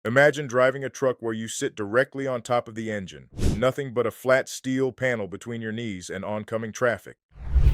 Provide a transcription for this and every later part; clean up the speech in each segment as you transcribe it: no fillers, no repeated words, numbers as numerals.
Imagine driving a truck where you sit directly on top of the engine, with nothing but a flat steel panel between your knees and oncoming traffic.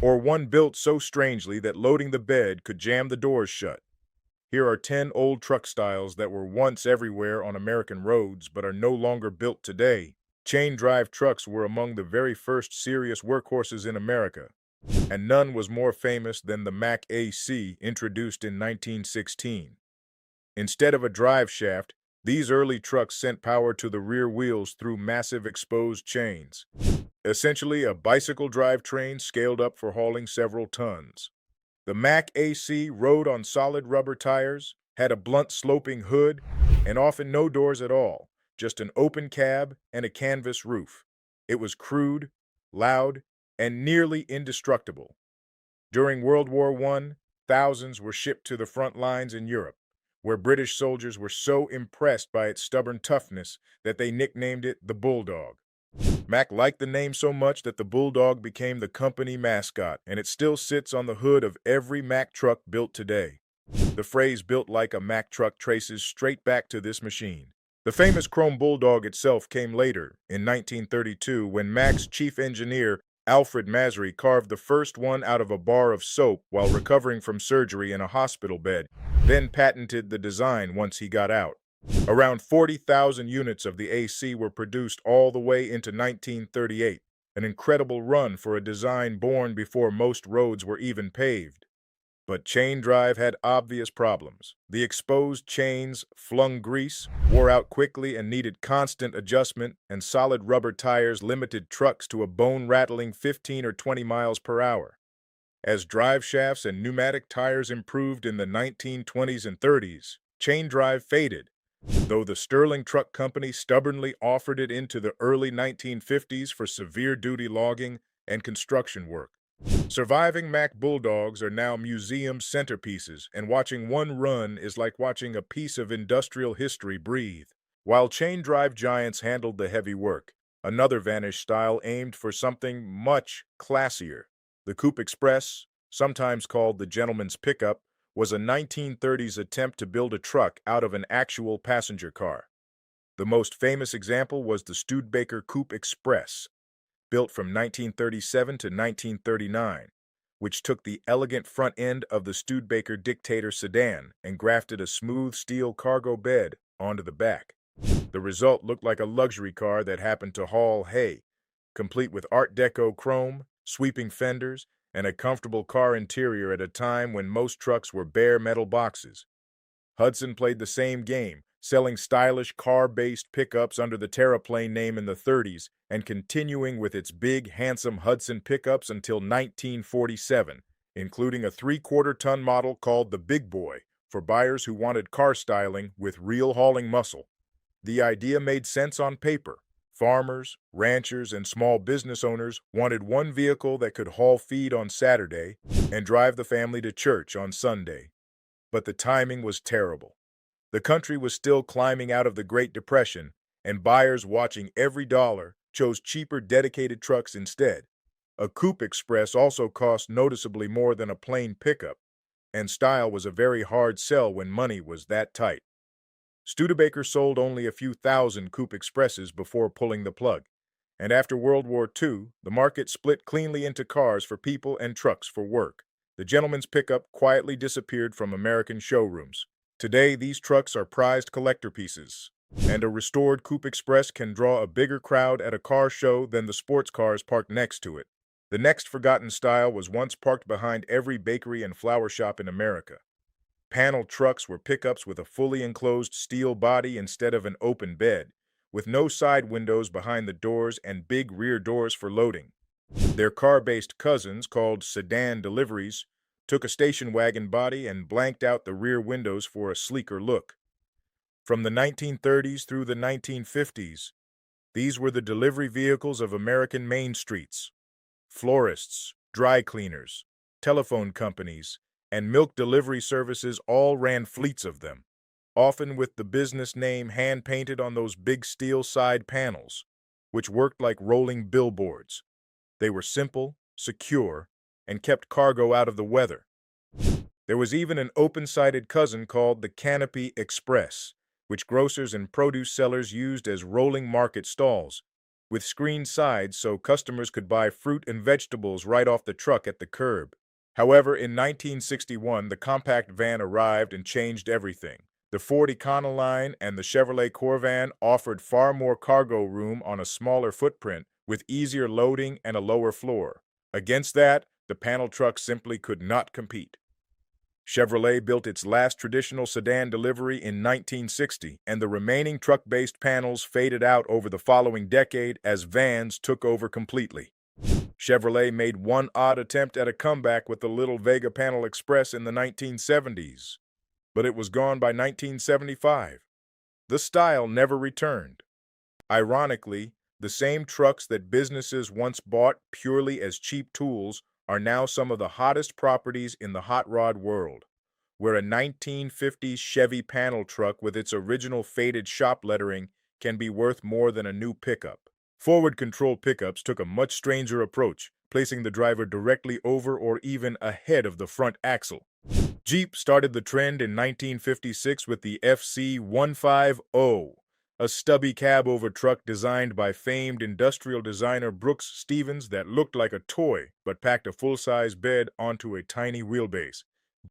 Or one built so strangely that loading the bed could jam the doors shut. Here are 10 old truck styles that were once everywhere on American roads but are no longer built today. Chain drive trucks were among the very first serious workhorses in America, and none was more famous than the Mack AC, introduced in 1916. Instead of a drive shaft, these early trucks sent power to the rear wheels through massive exposed chains. Essentially, a bicycle drivetrain scaled up for hauling several tons. The Mack AC rode on solid rubber tires, had a blunt sloping hood, and often no doors at all, just an open cab and a canvas roof. It was crude, loud, and nearly indestructible. During World War I, thousands were shipped to the front lines in Europe, where British soldiers were so impressed by its stubborn toughness that they nicknamed it the Bulldog. Mack liked the name so much that the Bulldog became the company mascot, and it still sits on the hood of every Mack truck built today. The phrase "built like a Mack truck" traces straight back to this machine. The famous chrome Bulldog itself came later, in 1932, when Mack's chief engineer, Alfred Masry, carved the first one out of a bar of soap while recovering from surgery in a hospital bed, then patented the design once he got out. Around 40,000 units of the AC were produced all the way into 1938, an incredible run for a design born before most roads were even paved. But chain drive had obvious problems. The exposed chains flung grease, wore out quickly, and needed constant adjustment, and solid rubber tires limited trucks to a bone-rattling 15 or 20 miles per hour. As drive shafts and pneumatic tires improved in the 1920s and 30s, chain drive faded, though the Sterling Truck Company stubbornly offered it into the early 1950s for severe-duty logging and construction work. Surviving Mack Bulldogs are now museum centerpieces, and watching one run is like watching a piece of industrial history breathe. While chain drive giants handled the heavy work, another vanished style aimed for something much classier. The Coupe Express, sometimes called the gentleman's pickup, was a 1930s attempt to build a truck out of an actual passenger car. The most famous example was the Studebaker Coupe Express, built from 1937 to 1939, which took the elegant front end of the Studebaker Dictator sedan and grafted a smooth steel cargo bed onto the back. The result looked like a luxury car that happened to haul hay, complete with Art Deco chrome, sweeping fenders, and a comfortable car interior at a time when most trucks were bare metal boxes. Hudson played the same game, selling stylish car-based pickups under the Terraplane name in the 30s and continuing with its big, handsome Hudson pickups until 1947, including a 3/4-ton model called the Big Boy for buyers who wanted car styling with real hauling muscle. The idea made sense on paper. Farmers, ranchers, and small business owners wanted one vehicle that could haul feed on Saturday and drive the family to church on Sunday. But the timing was terrible. The country was still climbing out of the Great Depression, and buyers watching every dollar chose cheaper dedicated trucks instead. A Coupe Express also cost noticeably more than a plain pickup, and style was a very hard sell when money was that tight. Studebaker sold only a few thousand Coupe Expresses before pulling the plug, and after World War II, the market split cleanly into cars for people and trucks for work. The gentleman's pickup quietly disappeared from American showrooms. Today, these trucks are prized collector pieces, and a restored Coupe Express can draw a bigger crowd at a car show than the sports cars parked next to it. The next forgotten style was once parked behind every bakery and flower shop in America. Panel trucks were pickups with a fully enclosed steel body instead of an open bed, with no side windows behind the doors and big rear doors for loading. Their car-based cousins, called sedan deliveries, took a station wagon body and blanked out the rear windows for a sleeker look. From the 1930s through the 1950s, these were the delivery vehicles of American main streets. Florists, dry cleaners, telephone companies, and milk delivery services all ran fleets of them, often with the business name hand-painted on those big steel side panels, which worked like rolling billboards. They were simple, secure, and kept cargo out of the weather. There was even an open-sided cousin called the Canopy Express, which grocers and produce sellers used as rolling market stalls, with screened sides so customers could buy fruit and vegetables right off the truck at the curb. However, in 1961, the compact van arrived and changed everything. The Ford Econoline and the Chevrolet Corvan offered far more cargo room on a smaller footprint, with easier loading and a lower floor. Against that, the panel truck simply could not compete. Chevrolet built its last traditional sedan delivery in 1960, and the remaining truck-based panels faded out over the following decade as vans took over completely. Chevrolet made one odd attempt at a comeback with the little Vega Panel Express in the 1970s, but it was gone by 1975. The style never returned. Ironically, the same trucks that businesses once bought purely as cheap tools are now some of the hottest properties in the hot rod world, where a 1950s Chevy panel truck with its original faded shop lettering can be worth more than a new pickup. Forward control pickups took a much stranger approach, placing the driver directly over or even ahead of the front axle. Jeep started the trend in 1956 with the FC-150, a stubby cab-over truck designed by famed industrial designer Brooks Stevens that looked like a toy but packed a full-size bed onto a tiny wheelbase.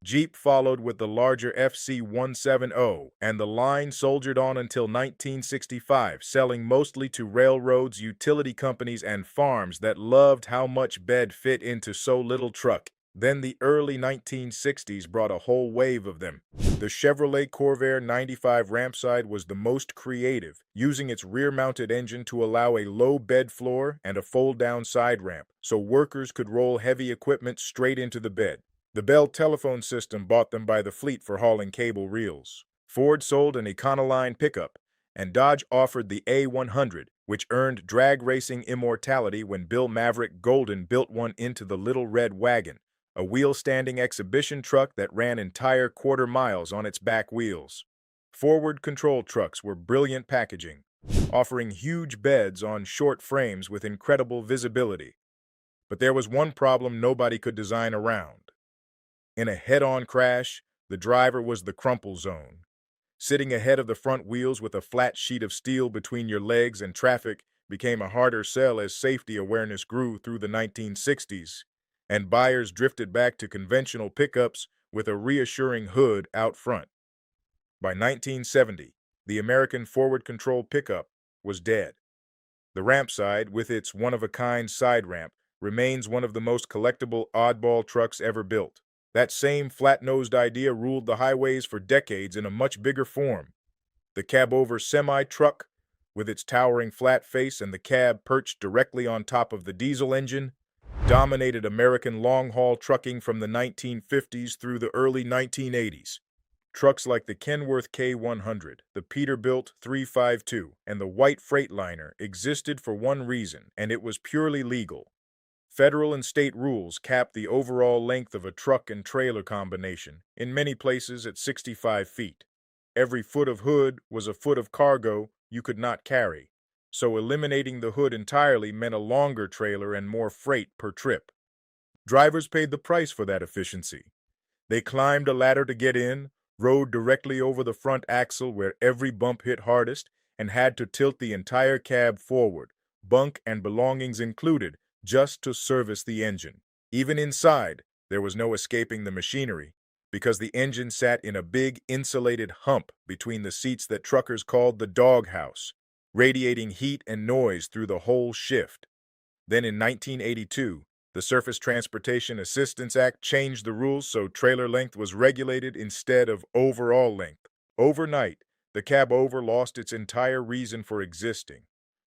Jeep followed with the larger FC-170, and the line soldiered on until 1965, selling mostly to railroads, utility companies, and farms that loved how much bed fit into so little truck. Then the early 1960s brought a whole wave of them. The Chevrolet Corvair 95 rampside was the most creative, using its rear-mounted engine to allow a low bed floor and a fold-down side ramp, so workers could roll heavy equipment straight into the bed. The Bell Telephone System bought them by the fleet for hauling cable reels. Ford sold an Econoline pickup, and Dodge offered the A100, which earned drag racing immortality when Bill Maverick Golden built one into the Little Red Wagon, a wheel-standing exhibition truck that ran entire quarter miles on its back wheels. Forward control trucks were brilliant packaging, offering huge beds on short frames with incredible visibility. But there was one problem nobody could design around. In a head-on crash, the driver was the crumple zone. Sitting ahead of the front wheels with a flat sheet of steel between your legs and traffic became a harder sell as safety awareness grew through the 1960s, and buyers drifted back to conventional pickups with a reassuring hood out front. By 1970, the American forward control pickup was dead. The rampside, with its one-of-a-kind side ramp, remains one of the most collectible oddball trucks ever built. That same flat-nosed idea ruled the highways for decades in a much bigger form. The Cabover semi-truck, with its towering flat face and the cab perched directly on top of the diesel engine, dominated American long-haul trucking from the 1950s through the early 1980s. Trucks like the Kenworth K100, the Peterbilt 352, and the White Freightliner existed for one reason, and it was purely legal. Federal and state rules capped the overall length of a truck and trailer combination, in many places at 65 feet. Every foot of hood was a foot of cargo you could not carry, so eliminating the hood entirely meant a longer trailer and more freight per trip. Drivers paid the price for that efficiency. They climbed a ladder to get in, rode directly over the front axle where every bump hit hardest, and had to tilt the entire cab forward, bunk and belongings included, just to service the engine. Even inside, there was no escaping the machinery, because the engine sat in a big insulated hump between the seats that truckers called the doghouse, radiating heat and noise through the whole shift. Then in 1982, the Surface Transportation Assistance Act changed the rules so trailer length was regulated instead of overall length. Overnight, the Cabover lost its entire reason for existing.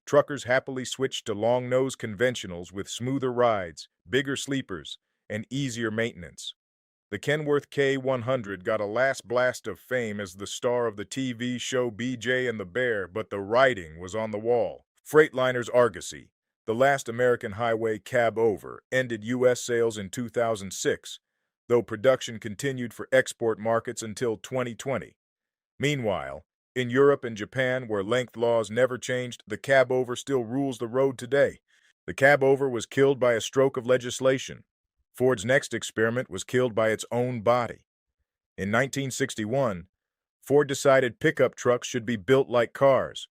Truckers happily switched to long-nose conventionals with smoother rides, bigger sleepers, and easier maintenance. The Kenworth K100 got a last blast of fame as the star of the TV show BJ and the Bear, but the writing was on the wall. Freightliner's Argosy, the last American highway Cabover, ended U.S. sales in 2006, though production continued for export markets until 2020. Meanwhile, in Europe and Japan, where length laws never changed, the Cabover still rules the road today. The Cabover was killed by a stroke of legislation. Ford's next experiment was killed by its own body. In 1961, Ford decided pickup trucks should be built like cars,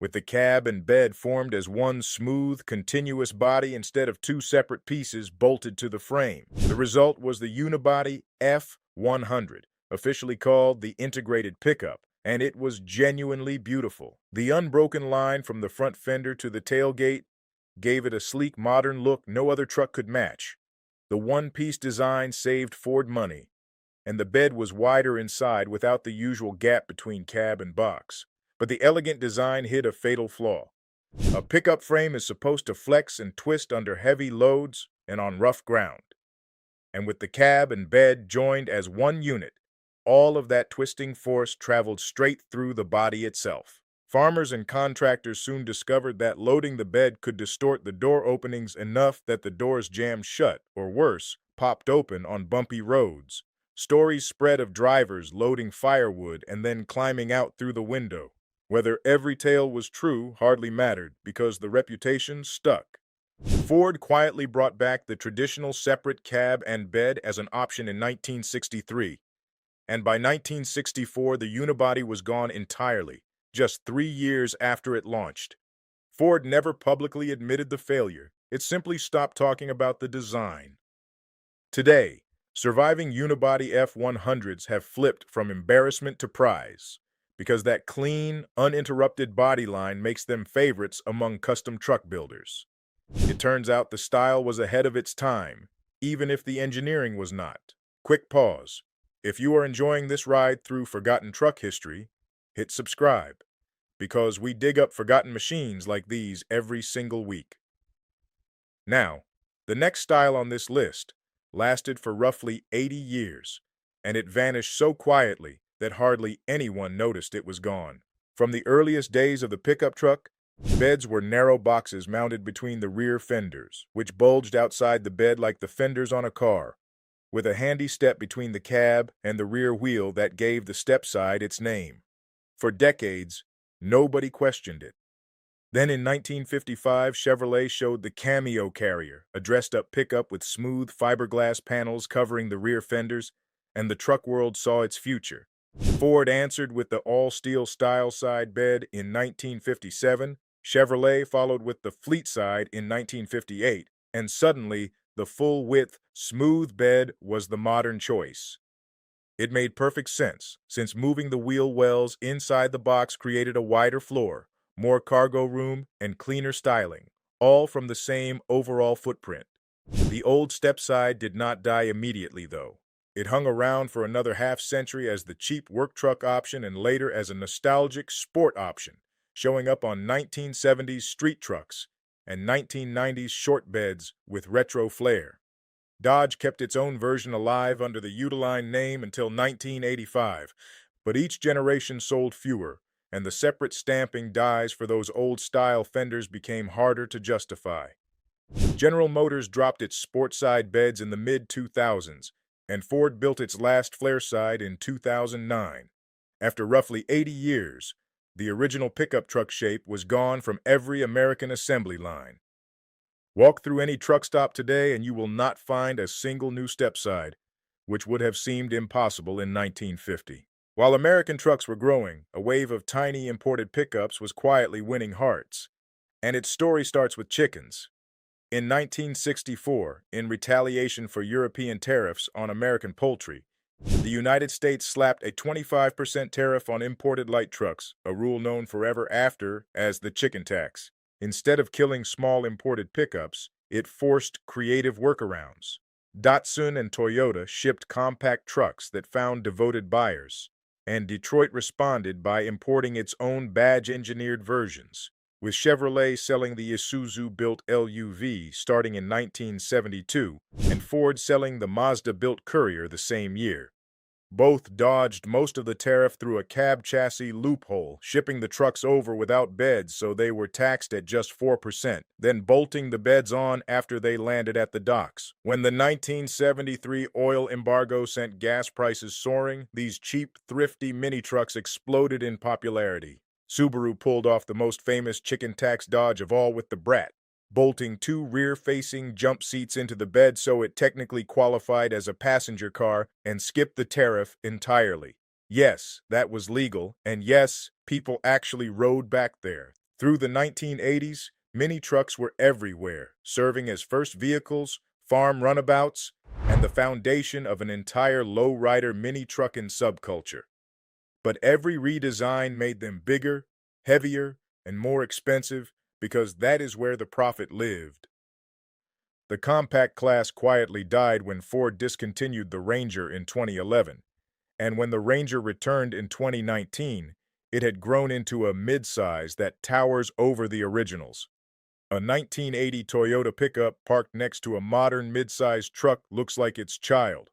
with the cab and bed formed as one smooth, continuous body instead of two separate pieces bolted to the frame. The result was the unibody F100, officially called the integrated pickup, and it was genuinely beautiful. The unbroken line from the front fender to the tailgate gave it a sleek, modern look no other truck could match. The one-piece design saved Ford money, and the bed was wider inside without the usual gap between cab and box. But the elegant design hid a fatal flaw. A pickup frame is supposed to flex and twist under heavy loads and on rough ground. And with the cab and bed joined as one unit, all of that twisting force traveled straight through the body itself. Farmers and contractors soon discovered that loading the bed could distort the door openings enough that the doors jammed shut, or worse, popped open on bumpy roads. Stories spread of drivers loading firewood and then climbing out through the window. Whether every tale was true hardly mattered because the reputation stuck. Ford quietly brought back the traditional separate cab and bed as an option in 1963, and by 1964 the unibody was gone entirely, just 3 years after it launched. Ford never publicly admitted the failure. It simply stopped talking about the design. Today, surviving unibody F100s have flipped from embarrassment to prize, because that clean, uninterrupted body line makes them favorites among custom truck builders. It turns out the style was ahead of its time, even if the engineering was not. Quick pause. If you are enjoying this ride through forgotten truck history, hit subscribe, because we dig up forgotten machines like these every single week. Now, the next style on this list lasted for roughly 80 years, and it vanished so quietly that hardly anyone noticed it was gone. From the earliest days of the pickup truck, beds were narrow boxes mounted between the rear fenders, which bulged outside the bed like the fenders on a car, with a handy step between the cab and the rear wheel that gave the stepside its name. For decades, nobody questioned it. Then in 1955, Chevrolet showed the Cameo Carrier, a dressed-up pickup with smooth fiberglass panels covering the rear fenders, and the truck world saw its future. Ford answered with the all-steel style side bed in 1957, Chevrolet followed with the fleet side in 1958, and suddenly, the full-width, smooth bed was the modern choice. It made perfect sense, since moving the wheel wells inside the box created a wider floor, more cargo room, and cleaner styling, all from the same overall footprint. The old stepside did not die immediately, though. It hung around for another half-century as the cheap work truck option and later as a nostalgic sport option, showing up on 1970s street trucks and 1990s short beds with retro flair. Dodge kept its own version alive under the Utiline name until 1985, but each generation sold fewer, and the separate stamping dies for those old-style fenders became harder to justify. General Motors dropped its sport-side beds in the mid-2000s, and Ford built its last flare side in 2009. After roughly 80 years, the original pickup truck shape was gone from every American assembly line. Walk through any truck stop today and you will not find a single new stepside, which would have seemed impossible in 1950. While American trucks were growing, a wave of tiny imported pickups was quietly winning hearts. And its story starts with chickens. In 1964, in retaliation for European tariffs on American poultry, the United States slapped a 25% tariff on imported light trucks, a rule known forever after as the chicken tax. Instead of killing small imported pickups, it forced creative workarounds. Datsun and Toyota shipped compact trucks that found devoted buyers, and Detroit responded by importing its own badge-engineered versions, with Chevrolet selling the Isuzu-built LUV starting in 1972, and Ford selling the Mazda-built Courier the same year. Both dodged most of the tariff through a cab chassis loophole, shipping the trucks over without beds so they were taxed at just 4%, then bolting the beds on after they landed at the docks. When the 1973 oil embargo sent gas prices soaring, these cheap, thrifty mini-trucks exploded in popularity. Subaru pulled off the most famous chicken tax dodge of all with the Brat, bolting 2 rear-facing jump seats into the bed so it technically qualified as a passenger car and skipped the tariff entirely. Yes, that was legal, and yes, people actually rode back there. Through the 1980s, mini trucks were everywhere, serving as first vehicles, farm runabouts, and the foundation of an entire lowrider mini trucking subculture. But every redesign made them bigger, heavier, and more expensive because that is where the profit lived. The compact class quietly died when Ford discontinued the Ranger in 2011, and when the Ranger returned in 2019, it had grown into a midsize that towers over the originals. A 1980 Toyota pickup parked next to a modern midsize truck looks like its child.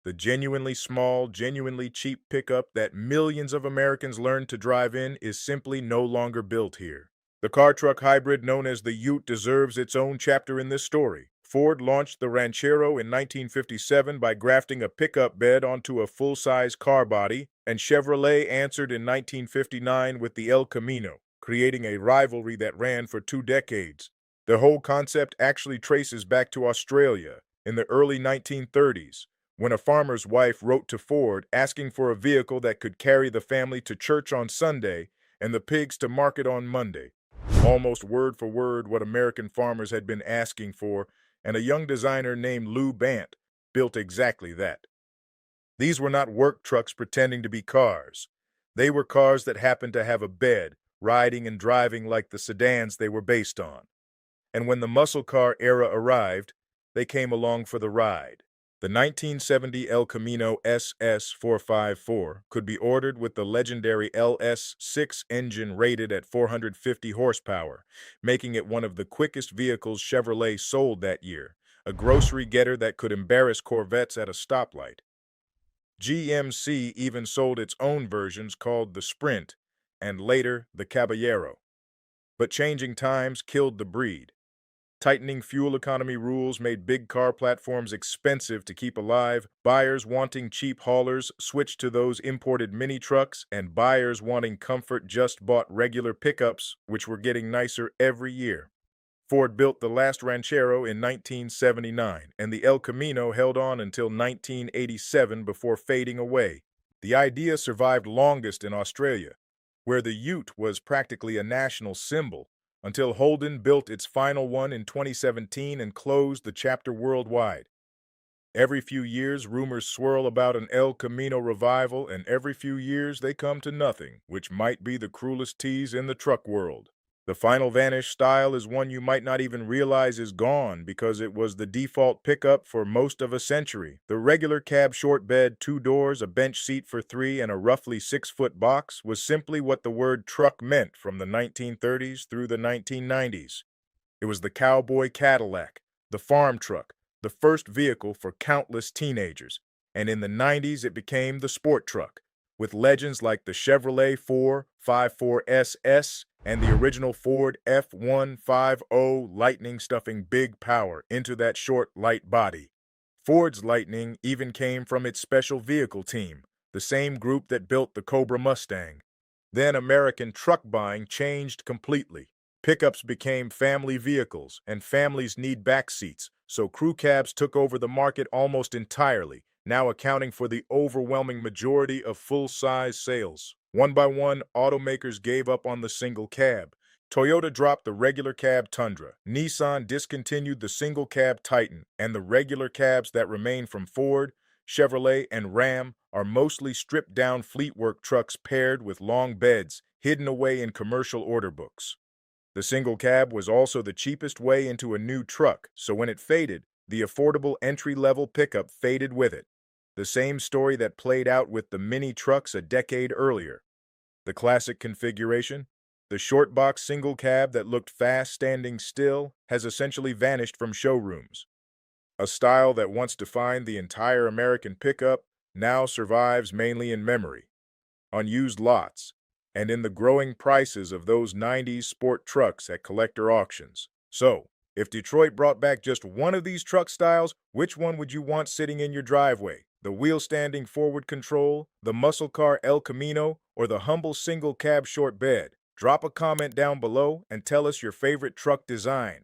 The genuinely small, genuinely cheap pickup that millions of Americans learned to drive in is simply no longer built here. The car-truck hybrid known as the Ute deserves its own chapter in this story. Ford launched the Ranchero in 1957 by grafting a pickup bed onto a full-size car body, and Chevrolet answered in 1959 with the El Camino, creating a rivalry that ran for 2 decades. The whole concept actually traces back to Australia in the early 1930s, when a farmer's wife wrote to Ford asking for a vehicle that could carry the family to church on Sunday and the pigs to market on Monday. Almost word for word what American farmers had been asking for, and a young designer named Lou Bant built exactly that. These were not work trucks pretending to be cars. They were cars that happened to have a bed, riding and driving like the sedans they were based on. And when the muscle car era arrived, they came along for the ride. The 1970 El Camino SS454 could be ordered with the legendary LS6 engine rated at 450 horsepower, making it one of the quickest vehicles Chevrolet sold that year, a grocery getter that could embarrass Corvettes at a stoplight. GMC even sold its own versions called the Sprint, and later the Caballero. But changing times killed the breed. Tightening fuel economy rules made big car platforms expensive to keep alive. Buyers wanting cheap haulers switched to those imported mini trucks, and buyers wanting comfort just bought regular pickups, which were getting nicer every year. Ford built the last Ranchero in 1979, and the El Camino held on until 1987 before fading away. The idea survived longest in Australia, where the Ute was practically a national symbol, until Holden built its final one in 2017 and closed the chapter worldwide. Every few years, rumors swirl about an El Camino revival, and every few years they come to nothing, which might be the cruelest tease in the truck world. The final vanish style is one you might not even realize is gone because it was the default pickup for most of a century. The regular cab short bed, 2 doors, a bench seat for 3, and a roughly 6-foot box was simply what the word truck meant from the 1930s through the 1990s. It was the cowboy Cadillac, the farm truck, the first vehicle for countless teenagers, and in the 90s it became the sport truck, with legends like the Chevrolet 454SS and the original Ford F150 Lightning stuffing big power into that short, light body. Ford's Lightning even came from its special vehicle team, the same group that built the Cobra Mustang. Then American truck buying changed completely. Pickups became family vehicles, and families need back seats, so crew cabs took over the market almost entirely, now accounting for the overwhelming majority of full-size sales. One by one, automakers gave up on the single cab. Toyota dropped the regular cab Tundra, Nissan discontinued the single cab Titan, and the regular cabs that remain from Ford, Chevrolet, and Ram are mostly stripped-down fleetwork trucks paired with long beds, hidden away in commercial order books. The single cab was also the cheapest way into a new truck, so when it faded, the affordable entry-level pickup faded with it. The same story that played out with the mini trucks a decade earlier. The classic configuration, the short box single cab that looked fast standing still, has essentially vanished from showrooms. A style that once defined the entire American pickup now survives mainly in memory, on used lots, and in the growing prices of those 90s sport trucks at collector auctions. So, if Detroit brought back just one of these truck styles, which one would you want sitting in your driveway? The wheel-standing forward control, the muscle car El Camino, or the humble single cab short bed? Drop a comment down below and tell us your favorite truck design.